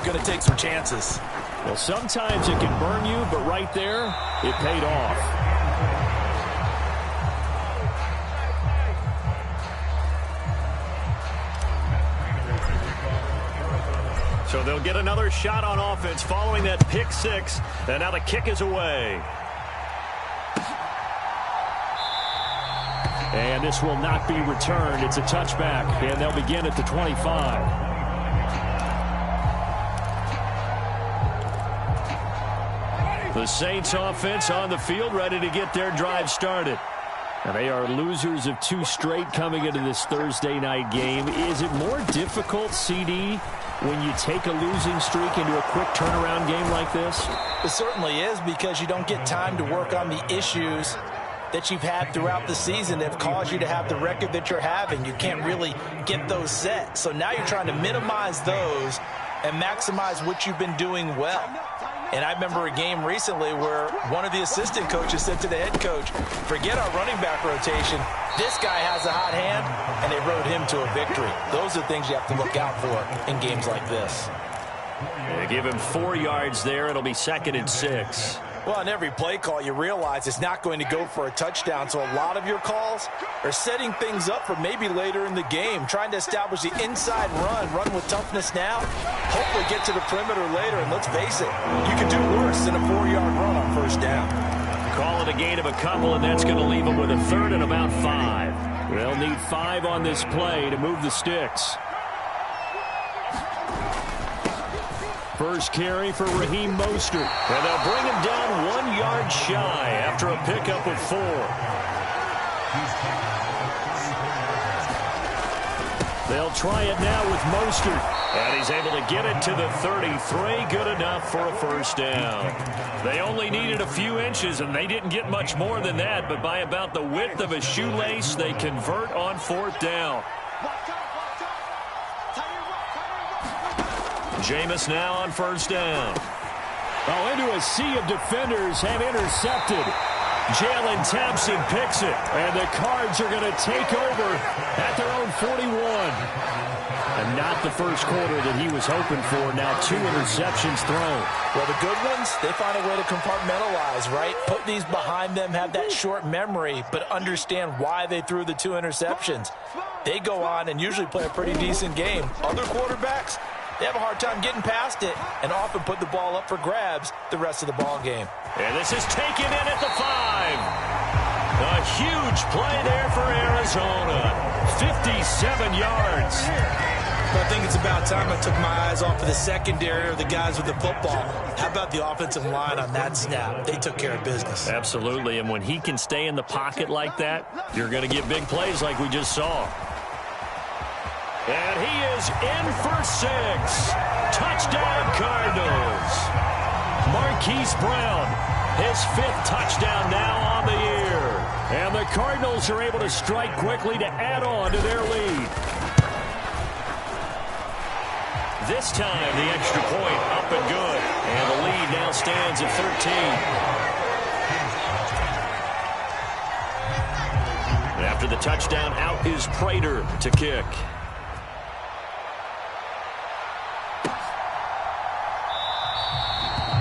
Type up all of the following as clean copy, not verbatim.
going to take some chances. Well, sometimes it can burn you, but right there, it paid off. So they'll get another shot on offense following that pick six, and now the kick is away. And this will not be returned. It's a touchback, and they'll begin at the 25. The Saints offense on the field, ready to get their drive started. And they are losers of 2 straight coming into this Thursday night game. Is it more difficult, CD, when you take a losing streak into a quick turnaround game like this? It certainly is, because you don't get time to work on the issues that you've had throughout the season that have caused you to have the record that you're having. You can't really get those set. So now you're trying to minimize those and maximize what you've been doing well. And I remember a game recently where one of the assistant coaches said to the head coach, forget our running back rotation. This guy has a hot hand, and they rode him to a victory. Those are things you have to look out for in games like this. They give him 4 yards there. It'll be 2nd and 6. Well, on every play call, you realize it's not going to go for a touchdown. So a lot of your calls are setting things up for maybe later in the game, trying to establish the inside run with toughness now, hopefully get to the perimeter later. And let's face it, you can do worse than a 4-yard run on first down. Call it a gain of a couple, and that's going to leave them with a 3rd and about 5. They'll need 5 on this play to move the sticks. First carry for Raheem Mostert. And they'll bring him down 1 yard shy after a pickup of 4. They'll try it now with Mostert. And he's able to get it to the 33. Good enough for a first down. They only needed a few inches, and they didn't get much more than that. But by about the width of a shoelace, they convert on 4th down. Jameis now on first down. Oh, into a sea of defenders have intercepted. Jalen Thompson picks it, and the Cards are going to take over at their own 41. And not the first quarter that he was hoping for. Now 2 interceptions thrown. Well, the good ones, they find a way to compartmentalize, right? Put these behind them, have that short memory, but understand why they threw the 2 interceptions. They go on and usually play a pretty decent game. Other quarterbacks, they have a hard time getting past it and often put the ball up for grabs the rest of the ball game. And this is taken in at the 5. A huge play there for Arizona. 57 yards. I think it's about time I took my eyes off of the secondary or the guys with the football. How about the offensive line on that snap? They took care of business. Absolutely, and when he can stay in the pocket like that, you're going to get big plays like we just saw. And he is in for 6. Touchdown, Cardinals. Marquise Brown, his 5th touchdown now on the year. And the Cardinals are able to strike quickly to add on to their lead. This time, the extra point up and good. And the lead now stands at 13. And after the touchdown, out is Prater to kick.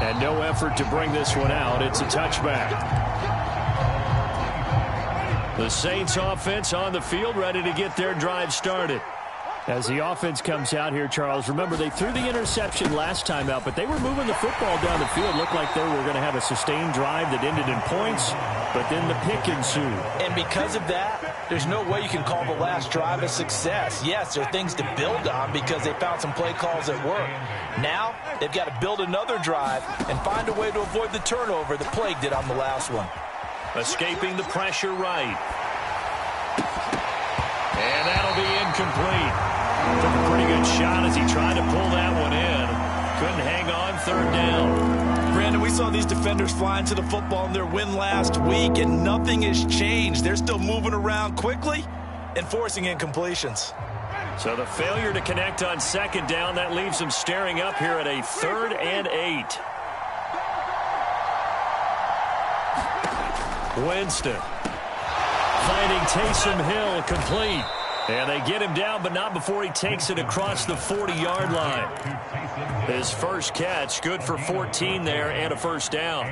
And no effort to bring this one out. It's a touchback. The Saints offense on the field, ready to get their drive started. As the offense comes out here, Charles, remember they threw the interception last time out, but they were moving the football down the field. Looked like they were going to have a sustained drive that ended in points, but then the pick ensued. And because of that, there's no way you can call the last drive a success. Yes, there are things to build on because they found some play calls that work. Now, they've got to build another drive and find a way to avoid the turnover that plagued it on the last one. Escaping the pressure right. And that'll be incomplete. Took a pretty good shot as he tried to pull that one in. Couldn't hang on, 3rd down. Brandon, we saw these defenders flying to the football in their win last week, and nothing has changed. They're still moving around quickly and forcing incompletions. So the failure to connect on 2nd down, that leaves them staring up here at a 3rd and 8. Winston finding Taysom Hill complete. And they get him down, but not before he takes it across the 40-yard line. His first catch, good for 14 there and a first down.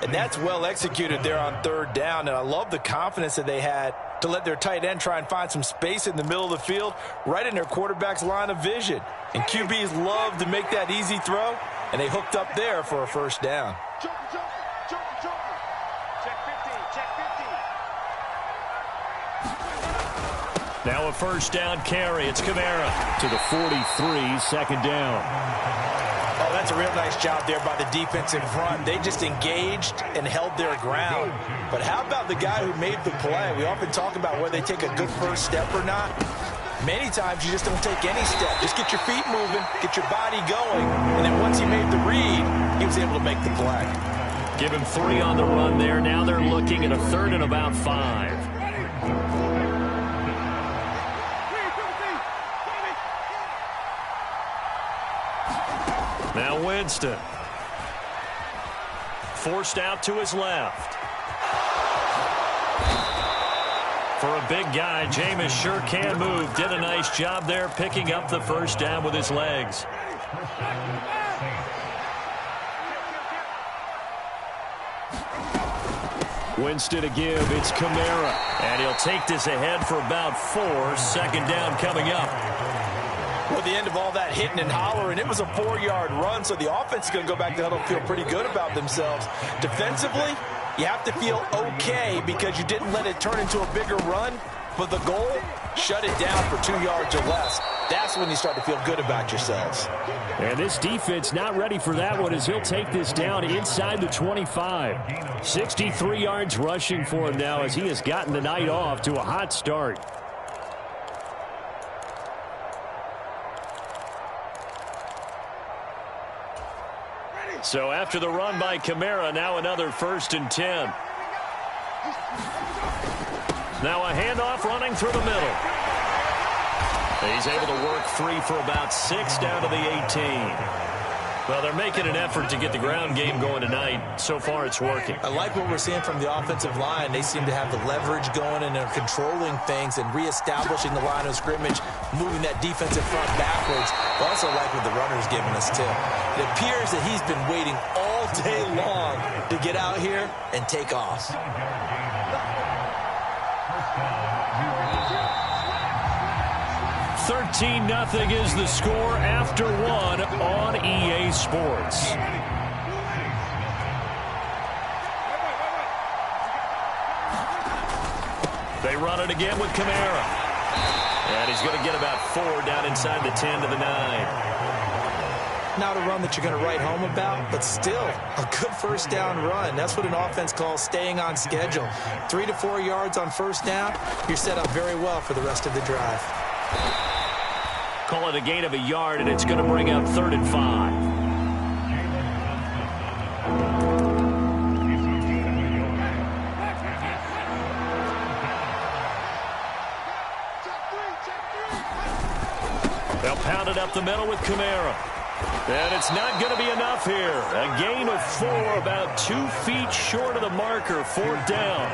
And that's well executed there on third down. And I love the confidence that they had to let their tight end try and find some space in the middle of the field, right in their quarterback's line of vision. And QBs love to make that easy throw, and they hooked up there for a first down. Check 50, check 50. Now a first down carry. It's Kamara to the 43, second down. Oh, that's a real nice job there by the defense in front. They just engaged and held their ground. But how about the guy who made the play? We often talk about whether they take a good first step or not. Many times you just don't take any step. Just get your feet moving, get your body going, and then once he made the read, he was able to make the play. Give him 3 on the run there. Now they're looking at a third and about 5. Now Winston. Forced out to his left. For a big guy, Jameis sure can move. Did a nice job there picking up the first down with his legs. Winston to give. It's Kamara. And he'll take this ahead for about 4. Second down coming up. Well, the end of all that hitting and hollering, it was a 4-yard run, so the offense is going to go back to huddle and feel pretty good about themselves. Defensively, you have to feel okay because you didn't let it turn into a bigger run, but the goal, shut it down for 2 yards or less. That's when you start to feel good about yourselves. And this defense not ready for that one as he'll take this down inside the 25. 63 yards rushing for him now as he has gotten the night off to a hot start. So after the run by Kamara, now another 1st and 10. Now a handoff running through the middle. He's able to work free for about 6 down to the 18. Well, they're making an effort to get the ground game going tonight. So far, it's working. I like what we're seeing from the offensive line. They seem to have the leverage going, and they're controlling things and reestablishing the line of scrimmage, moving that defensive front backwards. I also like what the runner's giving us, too. It appears that he's been waiting all day long to get out here and take off. 13-0 is the score after 1 on EA Sports. They run it again with Kamara. And he's going to get about 4 down inside the 10 to the 9. Not a run that you're going to write home about, but still a good first down run. That's what an offense calls staying on schedule. 3 to 4 yards on first down, you're set up very well for the rest of the drive. Call it a gain of a yard, and it's going to bring up 3rd and 5. They'll pound it up the middle with Kamara. And it's not going to be enough here. A gain of 4, about 2 feet short of the marker, 4th down.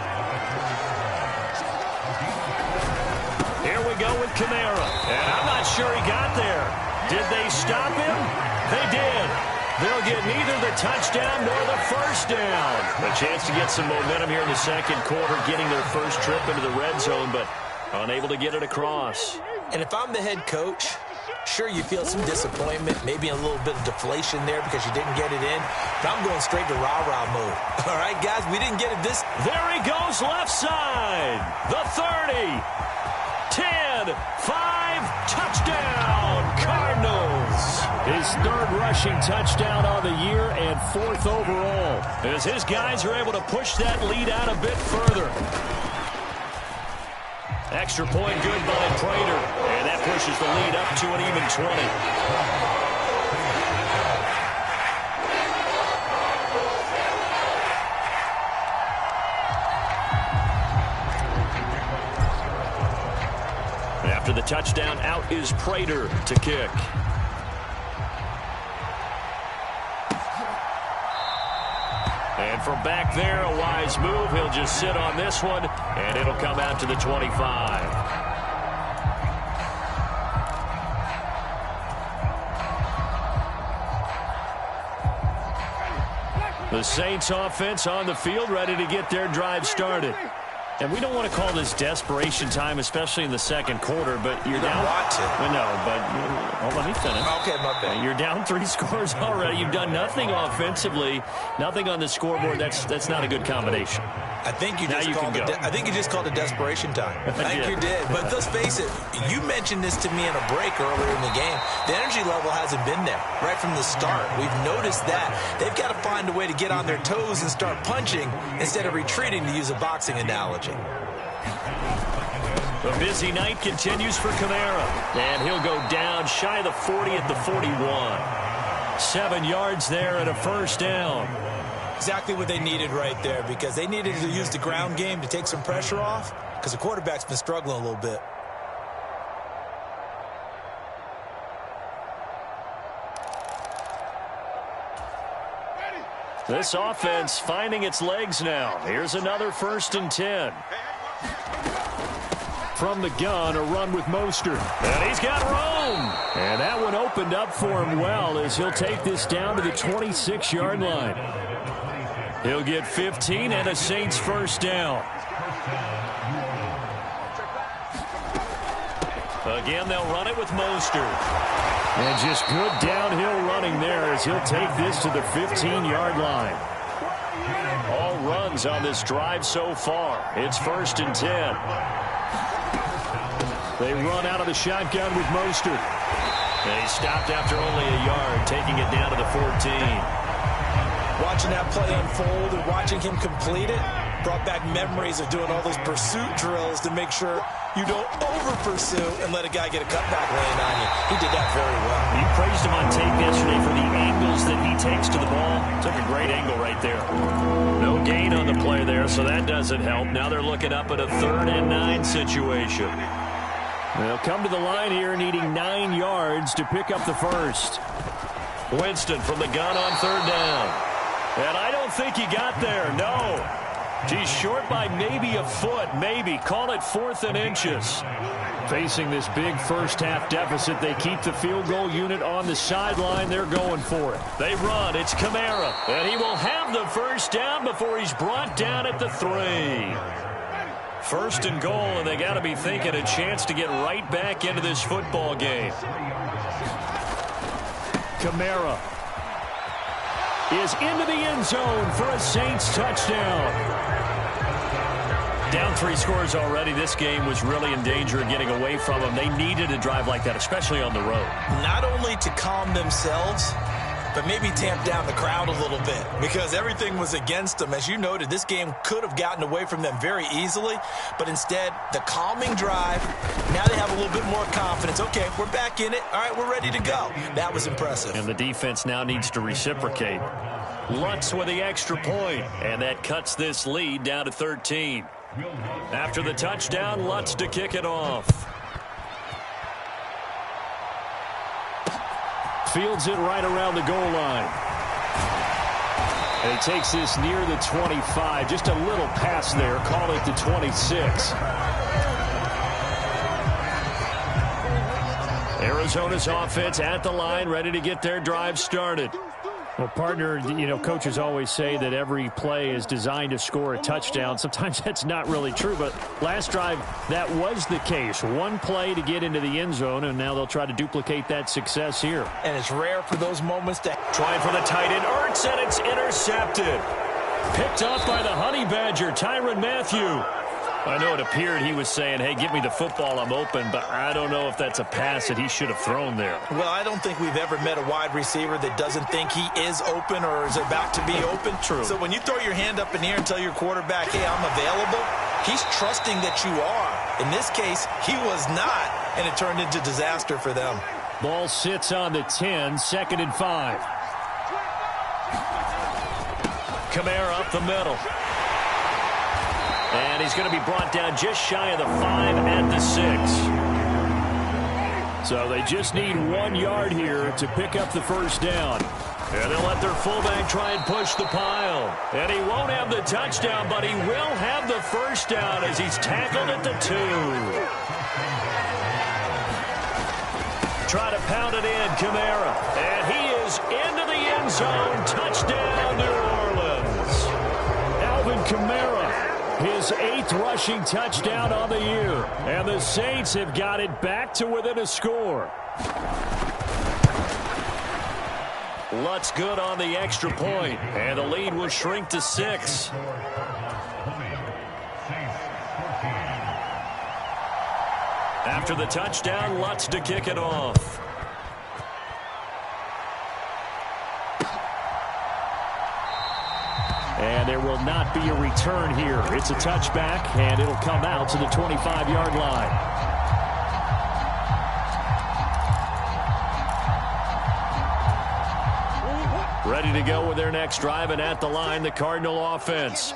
Here we go with Kamara. And I'm not sure he got there. Did they stop him? They did. They'll get neither the touchdown nor the first down. A chance to get some momentum here in the second quarter, getting their first trip into the red zone, but unable to get it across. And if I'm the head coach, sure, you feel some disappointment, maybe a little bit of deflation there because you didn't get it in. But I'm going straight to rah-rah mode. All right, guys, we didn't get it this. There he goes left side. The 30. 10, 5, touchdown, Cardinals. His 3rd rushing touchdown on the year and 4th overall. As his guys are able to push that lead out a bit further. Extra point good by Prater. And that pushes the lead up to an even 20. After the touchdown, out is Prater to kick. And from back there, a wise move. He'll just sit on this one, and it'll come out to the 25. The Saints offense on the field, ready to get their drive started. And we don't want to call this desperation time, especially in the second quarter, but you're down. Want to. No, but hold on, let me finish. Okay, my bad. You're down 3 scores already. You've done nothing offensively, nothing on the scoreboard. That's not a good combination. I think you just called it desperation time. I think you did. But let's face it, you mentioned this to me in a break earlier in the game. The energy level hasn't been there right from the start. We've noticed that. They've got to find a way to get on their toes and start punching instead of retreating, to use a boxing analogy. The busy night continues for Kamara. And he'll go down shy of the 40 at the 41. 7 yards there and a first down. Exactly what they needed right there, because they needed to use the ground game to take some pressure off, because the quarterback's been struggling a little bit. This offense finding its legs now. Here's another 1st and 10. From the gun, a run with Mostert. And he's got room. And that one opened up for him well as he'll take this down to the 26-yard line. He'll get 15 and a Saints first down. Again, they'll run it with Mostert. And just good downhill running there as he'll take this to the 15-yard line. All runs on this drive so far. It's 1st and 10. They run out of the shotgun with Mostert. And he stopped after only a yard, taking it down to the 14. Watching that play unfold and watching him complete it brought back memories of doing all those pursuit drills to make sure you don't over-pursue and let a guy get a cutback laying on you. He did that very well. You praised him on tape yesterday for the angles that he takes to the ball. Took a great angle right there. No gain on the play there, so that doesn't help. Now they're looking up at a 3rd and 9 situation. They'll come to the line here needing 9 yards to pick up the first. Winston from the gun on 3rd down. And I don't think he got there, no. He's short by maybe a foot, maybe. Call it 4th and inches. Facing this big first-half deficit, they keep the field goal unit on the sideline. They're going for it. They run. It's Kamara. And he will have the first down before he's brought down at the 3. 1st and goal, and they got to be thinking a chance to get right back into this football game. Kamara is into the end zone for a Saints touchdown. Down 3 scores already. This game was really in danger of getting away from them. They needed a drive like that, especially on the road. Not only to calm themselves, but maybe tamp down the crowd a little bit, because everything was against them. As you noted, this game could have gotten away from them very easily, but instead, the calming drive, now they have a little bit more confidence. Okay, we're back in it. All right, we're ready to go. That was impressive. And the defense now needs to reciprocate. Lutz with the extra point, and that cuts this lead down to 13. After the touchdown, Lutz to kick it off. Fields it right around the goal line. And he takes this near the 25. Just a little pass there. Call it the 26. Arizona's offense at the line, ready to get their drive started. Well, partner, you know, coaches always say that every play is designed to score a touchdown. Sometimes that's not really true, but last drive, that was the case. One play to get into the end zone, and now they'll try to duplicate that success here. And it's rare for those moments to... Trying for the tight end, Ertz, and it's intercepted. Picked up by the Honey Badger, Tyrann Mathieu. I know it appeared he was saying, hey, give me the football, I'm open, but I don't know if that's a pass that he should have thrown there. Well, I don't think we've ever met a wide receiver that doesn't think he is open or is about to be open. True. So when you throw your hand up in the air and tell your quarterback, hey, I'm available, he's trusting that you are. In this case, he was not, and it turned into disaster for them. Ball sits on the 10, 2nd and 5. Kamara up the middle. And he's going to be brought down just shy of the 5 at the 6. So they just need 1 yard here to pick up the first down. And they'll let their fullback try and push the pile. And he won't have the touchdown, but he will have the first down as he's tackled at the 2. Try to pound it in, Kamara. And he is into the end zone. Touchdown, New Orleans. his 8th rushing touchdown on the year. And the Saints have got it back to within a score. Lutz good on the extra point, and the lead will shrink to 6. After the touchdown, Lutz to kick it off. And there will not be a return here. It's a touchback, and it'll come out to the 25-yard line. Ready to go with their next drive, and at the line, the Cardinal offense.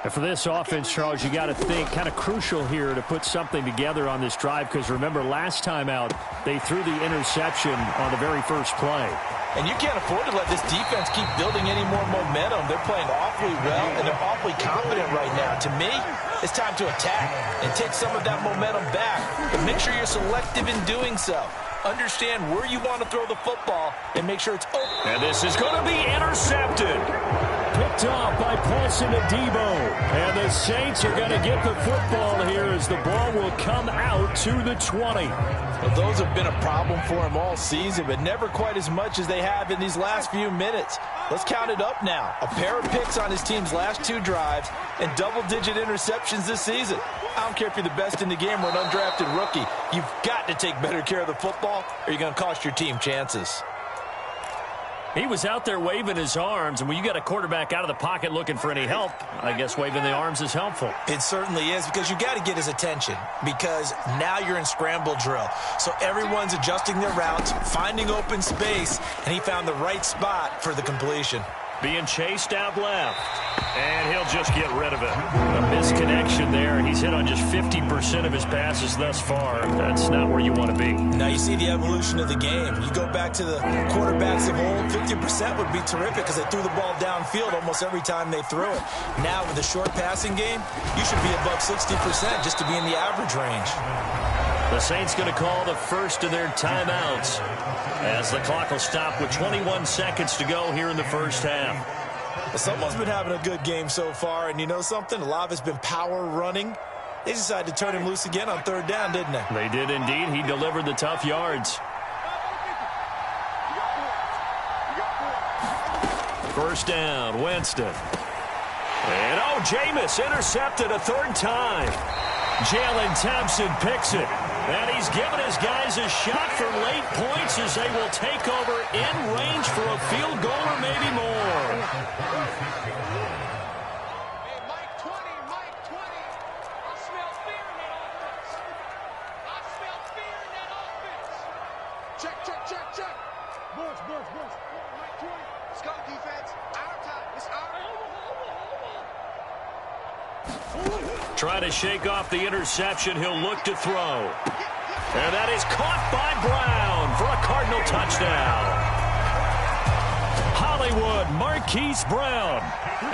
And for this offense, Charles, you got to think kind of crucial here to put something together on this drive, because remember, last time out, they threw the interception on the very first play. And you can't afford to let this defense keep building any more momentum. They're playing awfully well, and they're awfully confident right now. To me, it's time to attack and take some of that momentum back, but make sure you're selective in doing so. Understand where you want to throw the football and make sure it's open. And this is going to be intercepted. Picked off by Paulson to Debo. And the Saints are going to get the football here as the ball will come out to the 20. Well, those have been a problem for him all season, but never quite as much as they have in these last few minutes. Let's count it up now. A pair of picks on his team's last 2 drives and double-digit interceptions this season. I don't care if you're the best in the game or an undrafted rookie. You've got to take better care of the football or you're going to cost your team chances. He was out there waving his arms, and when you got a quarterback out of the pocket looking for any help, I guess waving the arms is helpful. It certainly is, because you got to get his attention, because now you're in scramble drill. So everyone's adjusting their routes, finding open space, and he found the right spot for the completion. Being chased out left, and he'll just get rid of it. A misconnection there. He's hit on just 50% of his passes thus far. That's not where you want to be. Now you see the evolution of the game. You go back to the quarterbacks of old, 50% would be terrific because they threw the ball downfield almost every time they threw it. Now with the short passing game, you should be above 60% just to be in the average range. The Saints going to call the first of their timeouts as the clock will stop with 21 seconds to go here in the first half. Well, someone's been having a good game so far, and you know something? A lot of it's been power running. They decided to turn him loose again on 3rd down, didn't they? They did indeed. He delivered the tough yards. First down, Winston. And, Jameis intercepted a 3rd time. Jalen Thompson picks it. And he's given his guys a shot for late points as they will take over in range for a field goal or maybe more. Hey, Mike 20. I smell fear in that offense. I smell fear in that offense. Check. Boys. Mike 20. Let's go, defense. Our time. It's our time. Trying to shake off the interception. He'll look to throw. And that is caught by Brown for a Cardinal touchdown. Hollywood Marquise Brown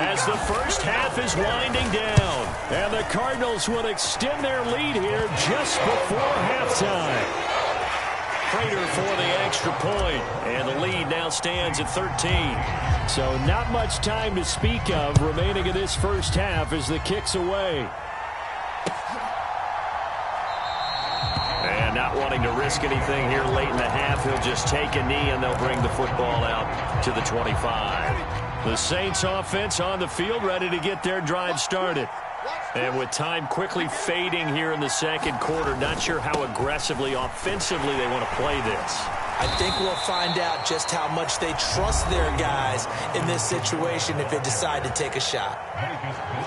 as the first half is winding down. And the Cardinals will extend their lead here just before halftime. Prater for the extra point, and the lead now stands at 13. So not much time to speak of remaining in this first half as the kick's away. And not wanting to risk anything here late in the half, he'll just take a knee and they'll bring the football out to the 25. The Saints offense on the field ready to get their drive started. And with time quickly fading here in the second quarter, not sure how aggressively, offensively they want to play this. I think we'll find out just how much they trust their guys in this situation if they decide to take a shot.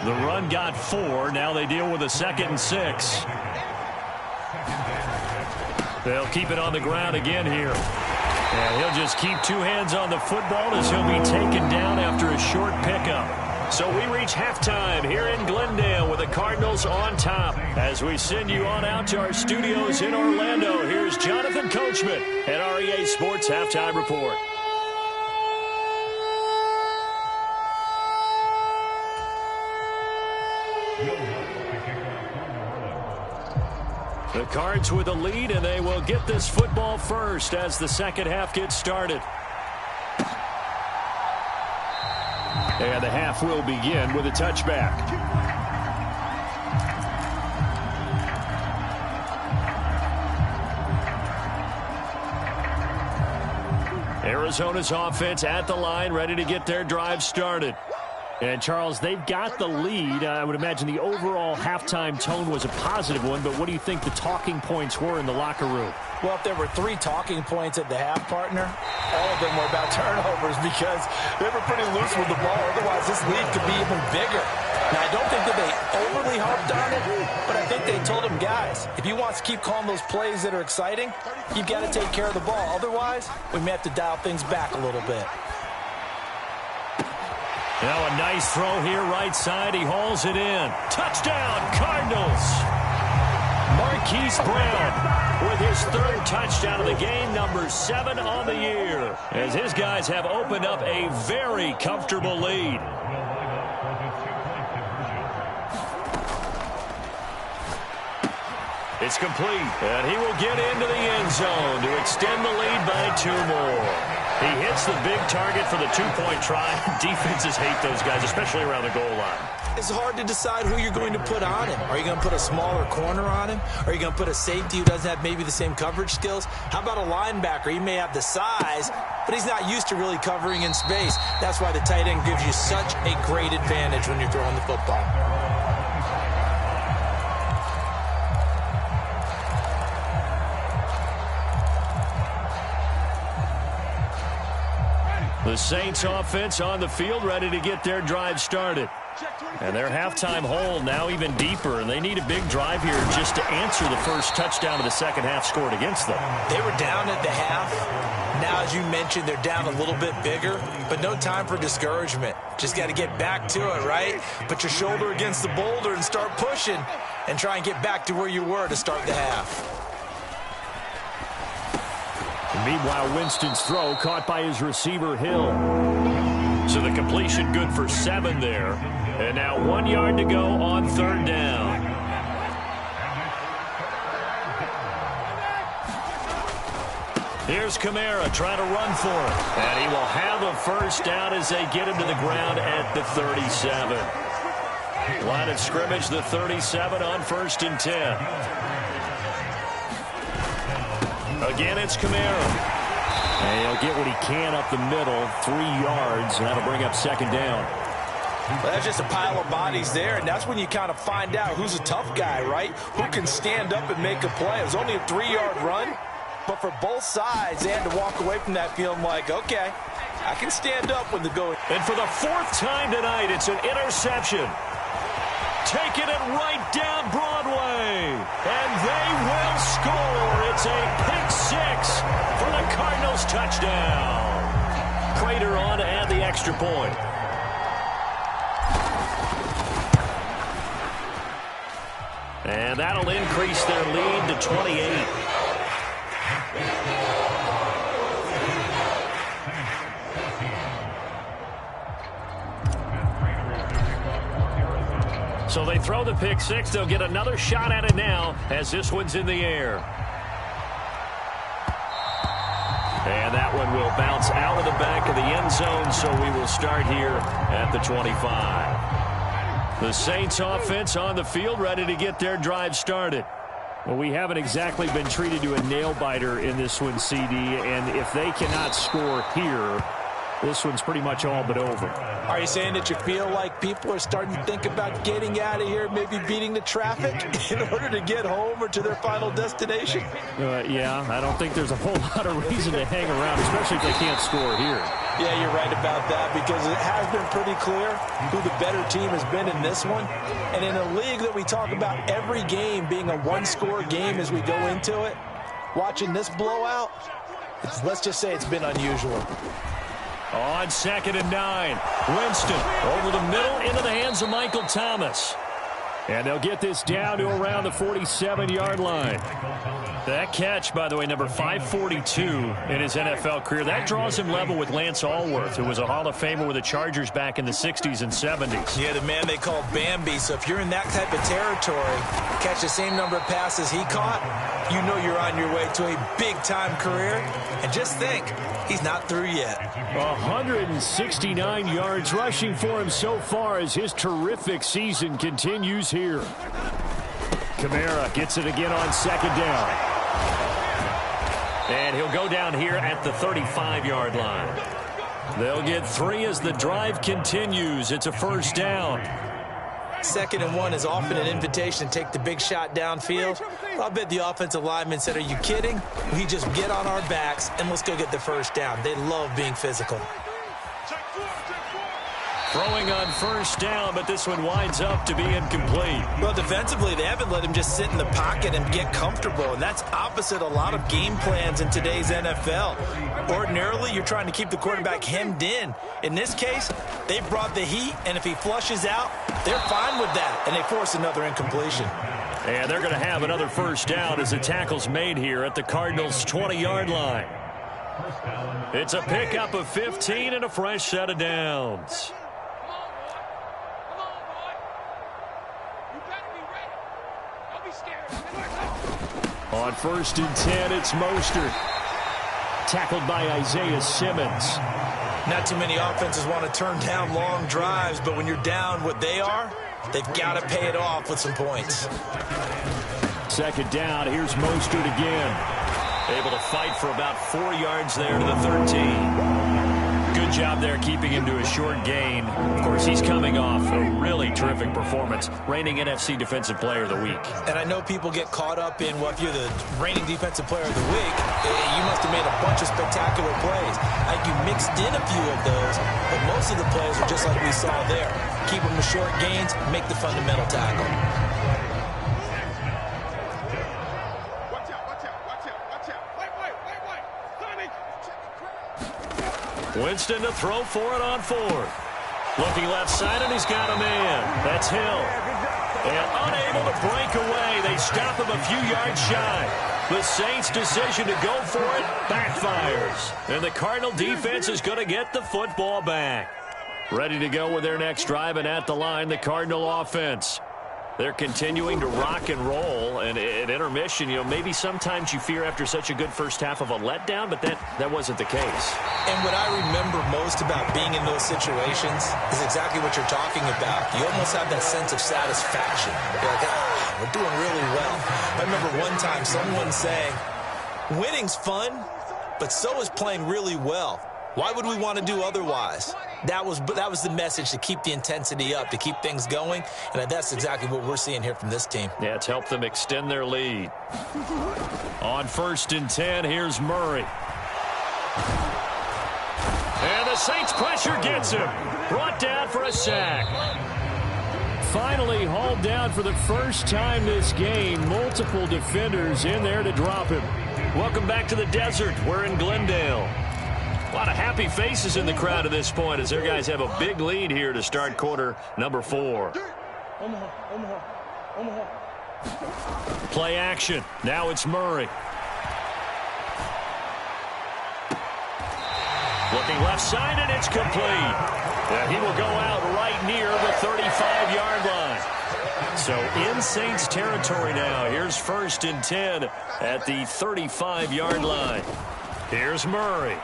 The run got 4. Now they deal with a 2nd and 6. They'll keep it on the ground again here. And he'll just keep 2 hands on the football as he'll be taken down after a short pickup. So we reach halftime here in Glendale with the Cardinals on top. As we send you on out to our studios in Orlando, here's Jonathan Coachman at REA Sports Halftime Report. The Cards with a lead, and they will get this football first as the second half gets started. And the half will begin with a touchback. Arizona's offense at the line, ready to get their drive started. And, Charles, they've got the lead. I would imagine the overall halftime tone was a positive one, but what do you think the talking points were in the locker room? Well, if there were 3 talking points at the half, partner, all of them were about turnovers because they were pretty loose with the ball. Otherwise, this lead could be even bigger. Now, I don't think that they overly harped on it, but I think they told them, guys, if you want to keep calling those plays that are exciting, you've got to take care of the ball. Otherwise, we may have to dial things back a little bit. Now a nice throw here, right side. He hauls it in. Touchdown, Cardinals. Marquise Brown with his 3rd touchdown of the game, number 7 on the year, as his guys have opened up a very comfortable lead. It's complete, and he will get into the end zone to extend the lead by 2 more. He hits the big target for the 2-point try. Defenses hate those guys, especially around the goal line. It's hard to decide who you're going to put on him. Are you going to put a smaller corner on him? Are you going to put a safety who doesn't have maybe the same coverage skills? How about a linebacker? He may have the size, but he's not used to really covering in space. That's why the tight end gives you such a great advantage when you're throwing the football. The Saints offense on the field, ready to get their drive started. And their halftime hole now even deeper, and they need a big drive here just to answer the first touchdown of the second half scored against them. They were down at the half. Now, as you mentioned, they're down a little bit bigger, but no time for discouragement. Just got to get back to it, right? Put your shoulder against the boulder and start pushing and try and get back to where you were to start the half. Meanwhile, Winston's throw caught by his receiver, Hill. So the completion good for 7 there. And now 1 yard to go on 3rd down. Here's Kamara trying to run for it. And he will have a first down as they get him to the ground at the 37. Line of scrimmage, the 37 on 1st and 10. Again, it's Kamara. And he'll get what he can up the middle, 3 yards, and that'll bring up 2nd down. Well, that's just a pile of bodies there, and that's when you kind of find out who's a tough guy, right? Who can stand up and make a play. It was only a 3-yard run, but for both sides, they had to walk away from that feeling like, okay, I can stand up when the going. And for the 4th time tonight, it's an interception. Taking it right down Broadway. And they will score. It's a pick 6 for the Cardinals touchdown. Prater on to add the extra point. And that'll increase their lead to 28. So they throw the pick 6. They'll get another shot at it now as this one's in the air. And that one will bounce out of the back of the end zone, so we will start here at the 25. The Saints offense on the field, ready to get their drive started. Well, we haven't exactly been treated to a nail-biter in this one, CD, and if they cannot score here, this one's pretty much all but over. Are you saying that you feel like people are starting to think about getting out of here, maybe beating the traffic in order to get home or to their final destination? Yeah, I don't think there's a whole lot of reason to hang around, especially if they can't score here. Yeah, you're right about that, because it has been pretty clear who the better team has been in this one. And in a league that we talk about every game being a one-score game as we go into it, watching this blowout, let's just say it's been unusual. On 2nd and 9, Winston over the middle into the hands of Michael Thomas. And they'll get this down to around the 47-yard line. That catch, by the way, number 542 in his NFL career. That draws him level with Lance Allworth, who was a Hall of Famer with the Chargers back in the 60s and 70s. Yeah, the man they call Bambi. So if you're in that type of territory, catch the same number of passes he caught, you know you're on your way to a big-time career. And just think, he's not through yet. 169 yards rushing for him so far as his terrific season continues here. Kamara gets it again on 2nd down. And he'll go down here at the 35-yard line. They'll get 3 as the drive continues. It's a first down. 2nd and 1 is often an invitation to take the big shot downfield. I bet the offensive lineman said, are you kidding? We just get on our backs and let's go get the first down. They love being physical. Throwing on first down, but this one winds up to be incomplete. Well, defensively, they haven't let him just sit in the pocket and get comfortable, and that's opposite a lot of game plans in today's NFL. Ordinarily, you're trying to keep the quarterback hemmed in. In this case, they brought the heat, and if he flushes out, they're fine with that, and they force another incompletion. And they're going to have another first down as the tackle's made here at the Cardinals' 20-yard line. It's a pickup of 15 and a fresh set of downs. On 1st and 10, it's Mostert. Tackled by Isaiah Simmons. Not too many offenses want to turn down long drives, but when you're down what they are, they've got to pay it off with some points. 2nd down, here's Mostert again. Able to fight for about 4 yards there to the 13. Good job there keeping him to a short gain. Of course, he's coming off a really terrific performance, reigning NFC Defensive Player of the Week. And I know people get caught up in, well, if you're the reigning Defensive Player of the Week, you must have made a bunch of spectacular plays. I think you mixed in a few of those, but most of the plays are just like we saw there. Keep them to short gains, make the fundamental tackle. Winston to throw for it on 4th. Looking left side, and he's got a man. That's Hill. And unable to break away. They stop him a few yards shy. The Saints' decision to go for it backfires. And the Cardinal defense is going to get the football back. Ready to go with their next drive, and at the line, the Cardinal offense. They're continuing to rock and roll, and at intermission, maybe sometimes you fear after such a good first half of a letdown, but that wasn't the case. And what I remember most about being in those situations is exactly what you're talking about. You almost have that sense of satisfaction. You're like, we're doing really well. I remember one time someone saying, winning's fun, but so is playing really well. Why would we want to do otherwise? That was the message, to keep the intensity up, to keep things going, and that's exactly what we're seeing here from this team. Yeah, it's helped them extend their lead. On 1st and 10, here's Murray. And the Saints pressure gets him. Brought down for a sack. Finally hauled down for the first time this game. Multiple defenders in there to drop him. Welcome back to the desert. We're in Glendale. A lot of happy faces in the crowd at this point as their guys have a big lead here to start quarter number 4. Play action. Now it's Murray. Looking left side, and it's complete. And he will go out right near the 35-yard line. So in Saints territory now. Here's 1st and 10 at the 35-yard line. Here's Murray.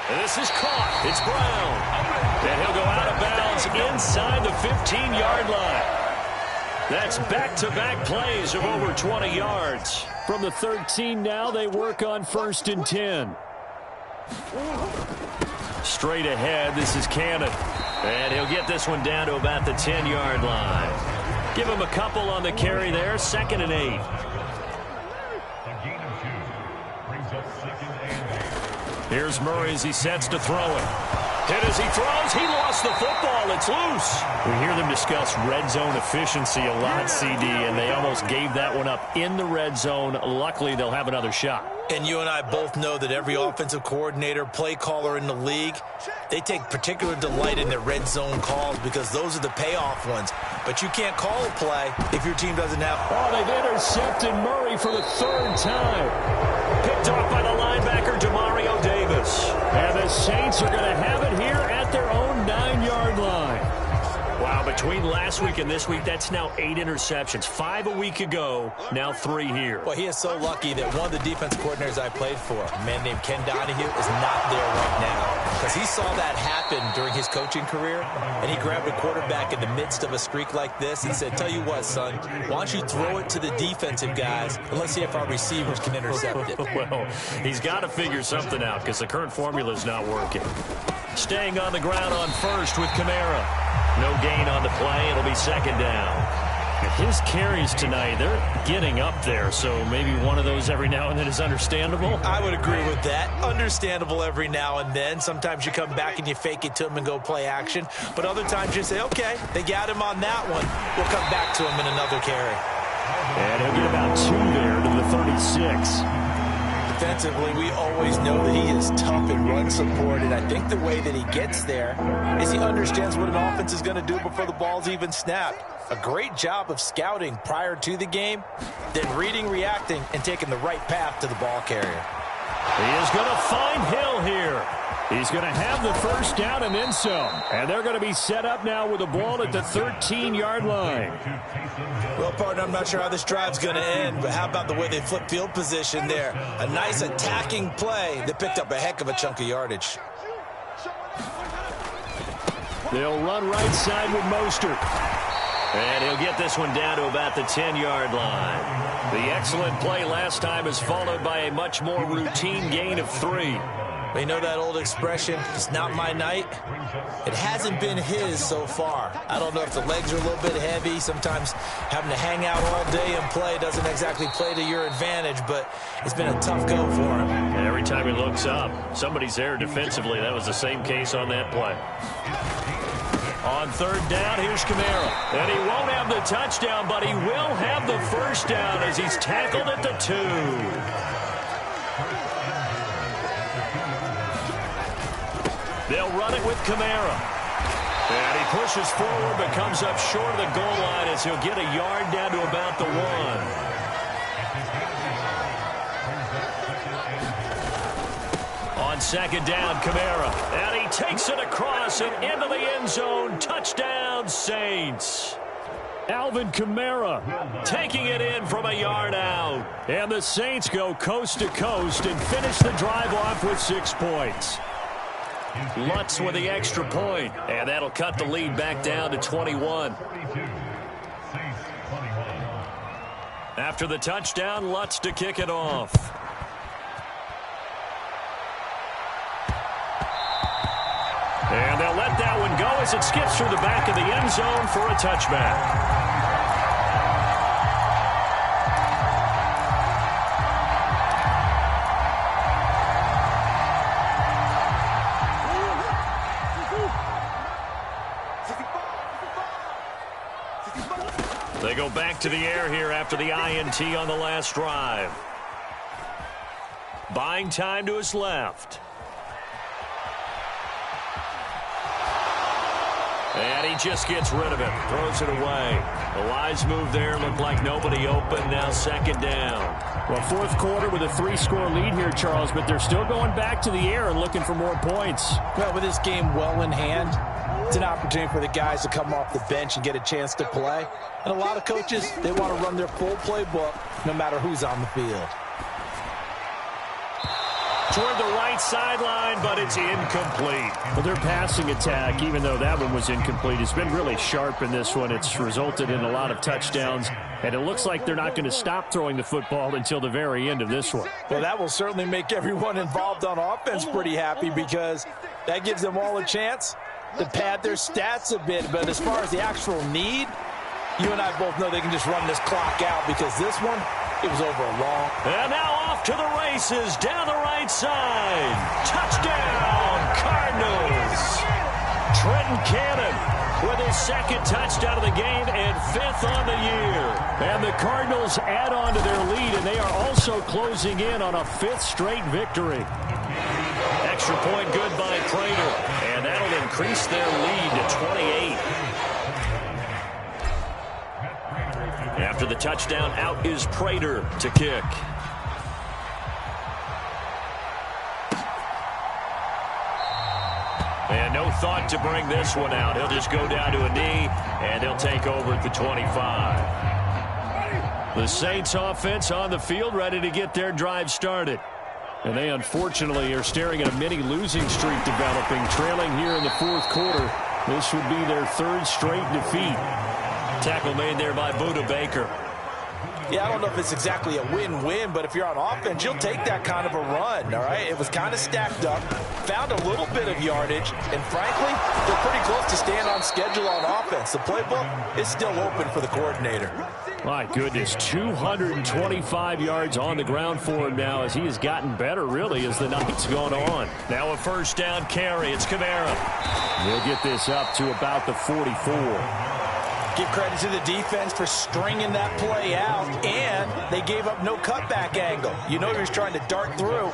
And this is caught. It's Brown. And he'll go out of bounds inside the 15-yard line. That's back-to-back plays of over 20 yards. From the 13 now, they work on 1st and 10. Straight ahead, this is Cannon. And he'll get this one down to about the 10-yard line. Give him a couple on the carry there. 2nd and 8. Here's Murray as he sets to throw it. Hit as he throws. He lost the football. It's loose. We hear them discuss red zone efficiency a lot, CD, and they almost gave that one up in the red zone. Luckily, they'll have another shot. And you and I both know that every offensive coordinator, play caller in the league, they take particular delight in their red zone calls because those are the payoff ones. But you can't call a play if your team doesn't have... Oh, they've intercepted Murray for the 3rd time. Picked off by the linebacker, Demario Davis. And the Saints are going to have it here at their own 9-yard line. Wow, between last week and this week, that's now 8 interceptions. 5 a week ago, now 3 here. Well, he is so lucky that one of the defense coordinators I played for, a man named Ken Donahue, is not there right now. Because he saw that happen during his coaching career, and he grabbed a quarterback in the midst of a streak like this and said, tell you what, son, why don't you throw it to the defensive guys, and let's see if our receivers can intercept it. Well, he's got to figure something out because the current formula is not working. Staying on the ground on first with Kamara. No gain on the play. It'll be second down. His carries tonight, they're getting up there, so maybe one of those every now and then is understandable. I would agree with that. Understandable every now and then. Sometimes you come back and you fake it to him and go play action. But other times you say, okay, they got him on that one. We'll come back to him in another carry. And he'll get about 2 there to the 36. Defensively, we always know that he is tough in run support, and I think the way that he gets there is he understands what an offense is going to do before the ball's even snapped. A great job of scouting prior to the game, then reading, reacting, and taking the right path to the ball carrier. He is going to find Hill here. He's going to have the first down and then some. And they're going to be set up now with the ball at the 13-yard line. Well, partner, I'm not sure how this drive's going to end, but how about the way they flip field position there? A nice attacking play that picked up a heck of a chunk of yardage. They'll run right side with Mostert. And he'll get this one down to about the 10-yard line. The excellent play last time is followed by a much more routine gain of 3. You know that old expression, it's not my night? It hasn't been his so far. I don't know if the legs are a little bit heavy. Sometimes having to hang out all day and play doesn't exactly play to your advantage, but it's been a tough go for him. And every time he looks up, somebody's there defensively. That was the same case on that play. On third down, here's Kamara. And he won't have the touchdown, but he will have the first down as he's tackled at the 2. They'll run it with Kamara. And he pushes forward but comes up short of the goal line as he'll get a yard down to about the 1. On second down, Kamara. And he takes it across and into the end zone. Touchdown, Saints. Alvin Kamara taking it in from a yard out. And the Saints go coast to coast and finish the drive off with 6 points. Lutz with the extra point, and that'll cut the lead back down to 21. After the touchdown, Lutz to kick it off. And they'll let that one go as it skips through the back of the end zone for a touchback. They go back to the air here after the INT on the last drive. Buying time to his left. And he just gets rid of it. Throws it away. A wise move there. Looked like nobody open. Now second down. Well, fourth quarter with a 3-score lead here, Charles, but they're still going back to the air and looking for more points. Well, with this game well in hand, it's an opportunity for the guys to come off the bench and get a chance to play. And a lot of coaches, they want to run their full playbook no matter who's on the field. Toward the right sideline, but it's incomplete. Well, their passing attack, even though that one was incomplete, has been really sharp in this one. It's resulted in a lot of touchdowns, and it looks like they're not going to stop throwing the football until the very end of this one. Well, that will certainly make everyone involved on offense pretty happy because that gives them all a chance to pad their stats a bit. But as far as the actual need, you and I both know they can just run this clock out because this one, it was over a long. And now off to the races down the right side. Touchdown, Cardinals. Trenton Cannon with his second touchdown of the game and 5th on the year. And the Cardinals add on to their lead, and they are also closing in on a 5th straight victory. Extra point good by Prater, and that'll increase their lead to 28. After the touchdown, out is Prater to kick. And no thought to bring this one out. He'll just go down to a knee, and they'll take over at the 25. The Saints offense on the field, ready to get their drive started. And they unfortunately are staring at a mini losing streak developing, trailing here in the fourth quarter. This would be their third straight defeat. Tackle made there by Buda Baker. Yeah, I don't know if it's exactly a win-win, but if you're on offense, you'll take that kind of a run, all right? It was kind of stacked up, found a little bit of yardage, and frankly, they're pretty close to staying on schedule on offense. The playbook is still open for the coordinator. My goodness, 225 yards on the ground for him now as he has gotten better, really, as the night's gone on. Now a first down carry. It's Kamara. He'll get this up to about the 44. Give credit to the defense for stringing that play out, and they gave up no cutback angle. You know he was trying to dart through.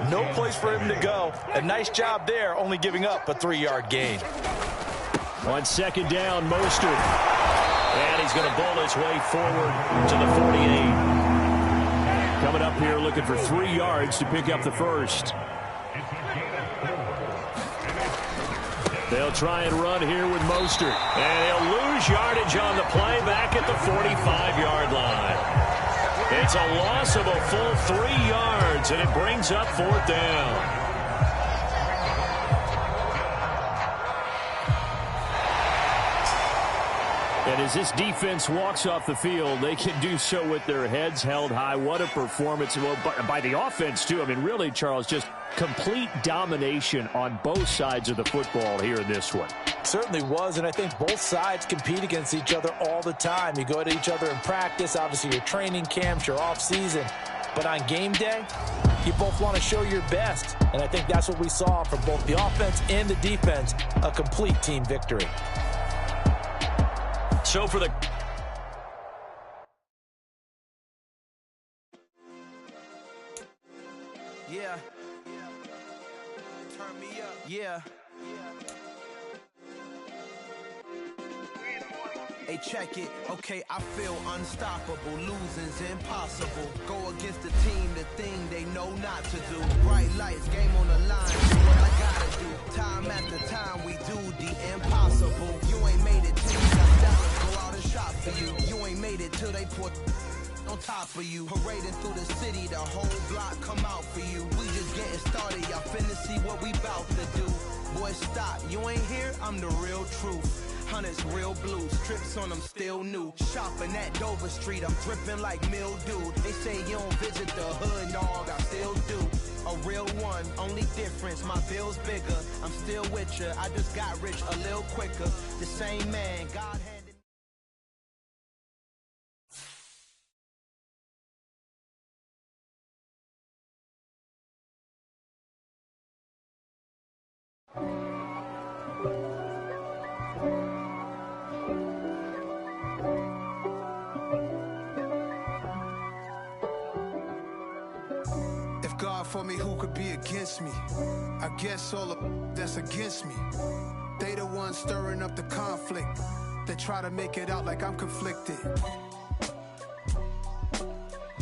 No place for him to go. A nice job there, only giving up a 3-yard gain. On second down, Mostert. And he's going to bowl his way forward to the 48. Coming up here looking for 3 yards to pick up the first. They'll try and run here with Mostert. And he'll lose yardage on the play back at the 45-yard line. It's a loss of a full 3 yards, and it brings up fourth down. And as this defense walks off the field, they can do so with their heads held high. What a performance by the offense, too. I mean, really, Charles, just complete domination on both sides of the football here in this one. Certainly was, and I think both sides compete against each other all the time. You go at each other in practice, obviously your training camps, your off-season. But on game day, you both want to show your best. And I think that's what we saw from both the offense and the defense, a complete team victory. So for the... Yeah. Turn me up. Yeah. Hey, check it. Okay, I feel unstoppable. Losing's impossible. Go against the team, the thing they know not to do. Bright lights, game on the line. Do what I gotta do. Time after time, we do the impossible. You ain't made it till you got dollars. Go out and shop for you. You ain't made it till they put on top of you. Parading through the city, the whole block come out for you. We just getting started. Y'all finna see what we bout to do. Boy, stop. You ain't here? I'm the real truth. Hunters, real blues, trips on them still new. Shopping at Dover Street, I'm dripping like mildew. They say you don't visit the hood, dog, I still do. A real one, only difference, my bill's bigger. I'm still with ya, I just got rich a little quicker. The same man, God handed. God for me, who could be against me? I guess all of that's against me. They the ones stirring up the conflict. They try to make it out like I'm conflicted.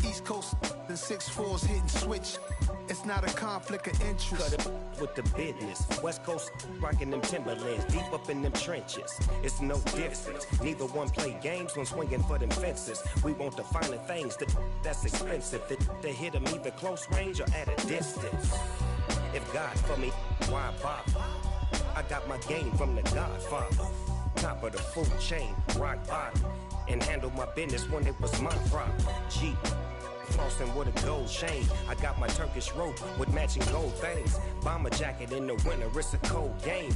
East Coast and 6'4's hitting switch. It's not a conflict of interest. Cut it with the business. West Coast rocking them Timberlands, deep up in them trenches. It's no difference. Neither one play games when swinging for them fences. We want the finer things that's expensive. That hit them either close range or at a distance. If God for me, why bother? I got my game from the Godfather. Top of the food chain, rock bottom. And handle my business when it was my problem. G. Flossing with a gold chain. I got my Turkish rope with matching gold things. Bomber jacket in the winter, it's a cold game.